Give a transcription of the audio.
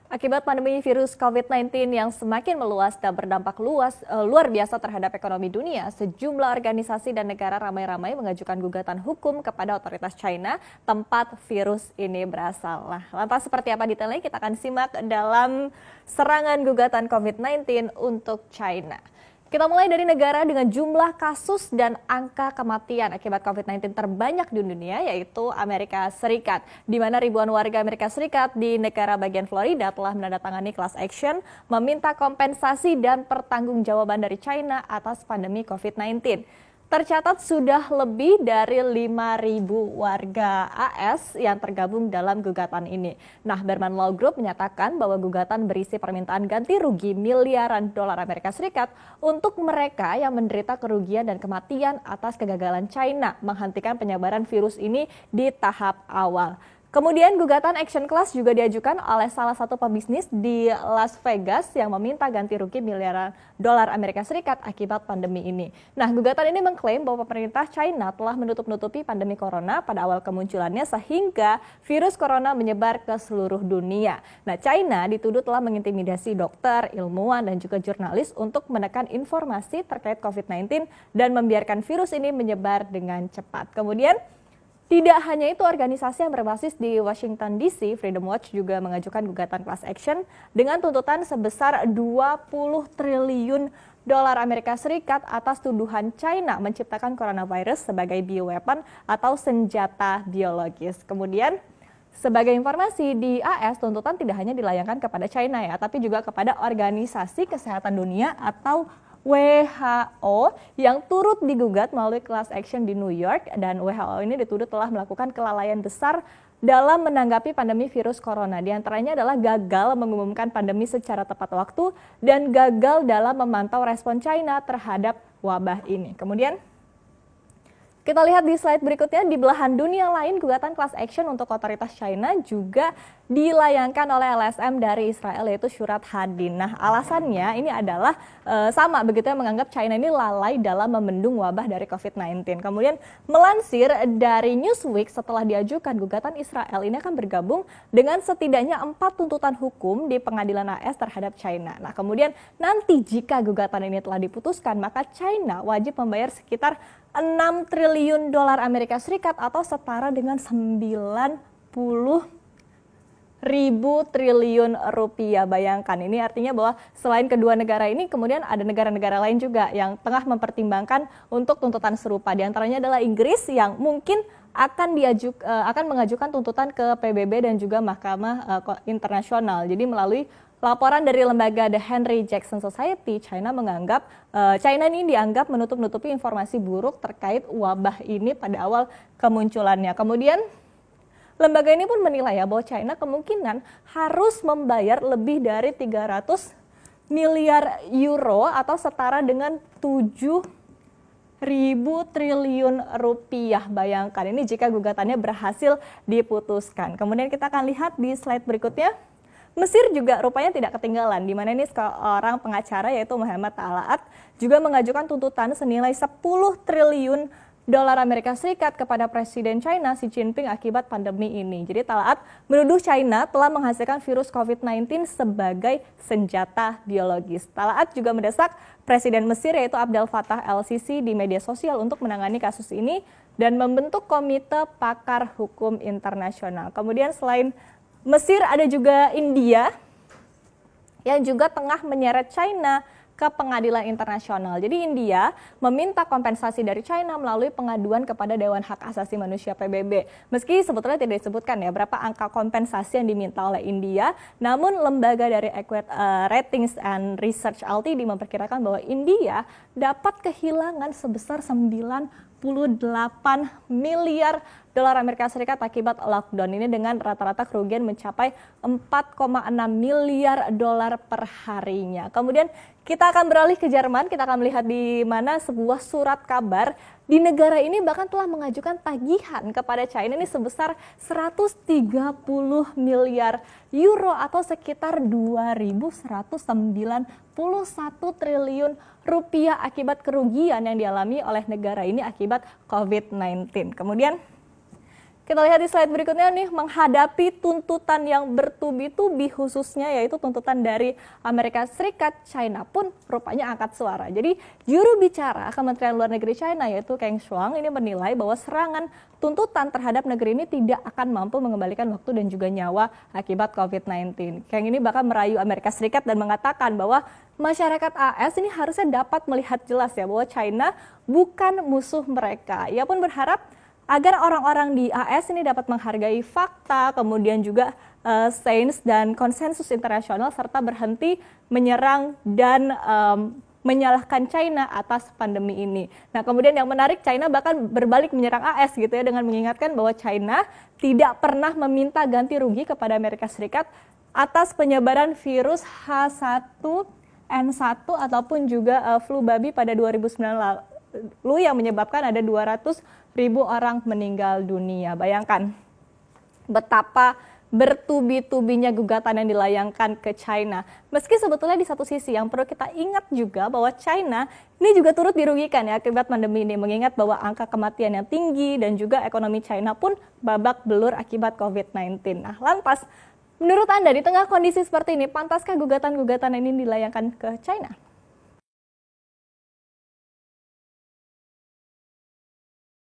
Akibat pandemi virus COVID-19 yang semakin meluas dan berdampak luar biasa terhadap ekonomi dunia, sejumlah organisasi dan negara ramai-ramai mengajukan gugatan hukum kepada otoritas China tempat virus ini berasal. Nah, lantas seperti apa detailnya kita akan simak dalam serangan gugatan COVID-19 untuk China. Kita mulai dari negara dengan jumlah kasus dan angka kematian akibat COVID-19 terbanyak di dunia, yaitu Amerika Serikat, di mana ribuan warga Amerika Serikat di negara bagian Florida telah menandatangani class action meminta kompensasi dan pertanggungjawaban dari China atas pandemi COVID-19. Tercatat sudah lebih dari 5.000 warga AS yang tergabung dalam gugatan ini. Nah, Berman Law Group menyatakan bahwa gugatan berisi permintaan ganti rugi miliaran dolar Amerika Serikat untuk mereka yang menderita kerugian dan kematian atas kegagalan China menghentikan penyebaran virus ini di tahap awal. Kemudian gugatan action class juga diajukan oleh salah satu pebisnis di Las Vegas yang meminta ganti rugi miliaran dolar Amerika Serikat akibat pandemi ini. Nah, gugatan ini mengklaim bahwa pemerintah China telah menutup-nutupi pandemi corona pada awal kemunculannya sehingga virus corona menyebar ke seluruh dunia. Nah, China dituduh telah mengintimidasi dokter, ilmuwan, dan juga jurnalis untuk menekan informasi terkait COVID-19 dan membiarkan virus ini menyebar dengan cepat. Kemudian, tidak hanya itu, organisasi yang berbasis di Washington DC, Freedom Watch juga mengajukan gugatan class action dengan tuntutan sebesar 20 triliun dolar Amerika Serikat atas tuduhan China menciptakan coronavirus sebagai bioweapon atau senjata biologis. Kemudian, sebagai informasi di AS, tuntutan tidak hanya dilayangkan kepada China ya, tapi juga kepada Organisasi Kesehatan Dunia atau WHO yang turut digugat melalui class action di New York, dan WHO ini dituduh telah melakukan kelalaian besar dalam menanggapi pandemi virus corona. Di antaranya adalah gagal mengumumkan pandemi secara tepat waktu dan gagal dalam memantau respon China terhadap wabah ini. Kemudian kita lihat di slide berikutnya, di belahan dunia lain gugatan class action untuk otoritas China juga dilayangkan oleh LSM dari Israel, yaitu Syurat Hadin. Nah, alasannya ini adalah sama begitu, yang menganggap China ini lalai dalam membendung wabah dari COVID-19. Kemudian melansir dari Newsweek, setelah diajukan gugatan Israel ini akan bergabung dengan setidaknya 4 tuntutan hukum di pengadilan AS terhadap China. Nah, kemudian nanti jika gugatan ini telah diputuskan, maka China wajib membayar sekitar 6 triliun dolar Amerika Serikat atau setara dengan 90.000 triliun rupiah. Bayangkan, ini artinya bahwa selain kedua negara ini, kemudian ada negara-negara lain juga yang tengah mempertimbangkan untuk tuntutan serupa. Di antaranya adalah Inggris yang mungkin akan mengajukan tuntutan ke PBB dan juga Mahkamah Internasional. Jadi melalui laporan dari lembaga The Henry Jackson Society, China ini dianggap menutup-nutupi informasi buruk terkait wabah ini pada awal kemunculannya. Kemudian lembaga ini pun menilai bahwa China kemungkinan harus membayar lebih dari 300 miliar euro atau setara dengan 7.000 triliun rupiah. Bayangkan ini jika gugatannya berhasil diputuskan. Kemudian kita akan lihat di slide berikutnya. Mesir juga rupanya tidak ketinggalan, di mana ini seorang pengacara yaitu Muhammad Talaat juga mengajukan tuntutan senilai 10 triliun dolar Amerika Serikat kepada Presiden China Xi Jinping akibat pandemi ini. Jadi Talaat menuduh China telah menghasilkan virus COVID-19 sebagai senjata biologis. Talaat juga mendesak Presiden Mesir yaitu Abdel Fattah el-Sisi di media sosial untuk menangani kasus ini dan membentuk komite pakar hukum internasional. Kemudian selain Mesir, ada juga India yang juga tengah menyeret China ke pengadilan internasional. Jadi India meminta kompensasi dari China melalui pengaduan kepada Dewan Hak Asasi Manusia PBB. Meski sebetulnya tidak disebutkan ya berapa angka kompensasi yang diminta oleh India, namun lembaga dari Equate Ratings and Research Ltd memperkirakan bahwa India dapat kehilangan sebesar 98 miliar dolar Amerika Serikat akibat lockdown ini, dengan rata-rata kerugian mencapai 4,6 miliar dolar per harinya. Kemudian kita akan beralih ke Jerman, kita akan melihat di mana sebuah surat kabar di negara ini bahkan telah mengajukan tagihan kepada China ini sebesar 130 miliar euro atau sekitar 2.191 triliun rupiah akibat kerugian yang dialami oleh negara ini akibat COVID-19. Kemudian Kita lihat di slide berikutnya nih, menghadapi tuntutan yang bertubi-tubi khususnya yaitu tuntutan dari Amerika Serikat, China pun rupanya angkat suara. Jadi juru bicara Kementerian Luar Negeri China yaitu Geng Shuang ini menilai bahwa serangan tuntutan terhadap negeri ini tidak akan mampu mengembalikan waktu dan juga nyawa akibat COVID-19. Geng ini bahkan merayu Amerika Serikat dan mengatakan bahwa masyarakat AS ini harusnya dapat melihat jelas ya bahwa China bukan musuh mereka. Ia pun berharap agar orang-orang di AS ini dapat menghargai fakta, kemudian juga sains dan konsensus internasional, serta berhenti menyerang dan menyalahkan China atas pandemi ini. Nah, kemudian yang menarik, China bahkan berbalik menyerang AS gitu ya, dengan mengingatkan bahwa China tidak pernah meminta ganti rugi kepada Amerika Serikat atas penyebaran virus H1N1 ataupun juga flu babi pada 2009 lalu yang menyebabkan ada 200.000 orang meninggal dunia. Bayangkan betapa bertubi-tubinya gugatan yang dilayangkan ke China. Meski sebetulnya di satu sisi yang perlu kita ingat juga bahwa China ini juga turut dirugikan ya akibat pandemi ini, mengingat bahwa angka kematian yang tinggi dan juga ekonomi China pun babak belur akibat COVID-19. Nah, lantas menurut Anda di tengah kondisi seperti ini, pantaskah gugatan-gugatan ini dilayangkan ke China?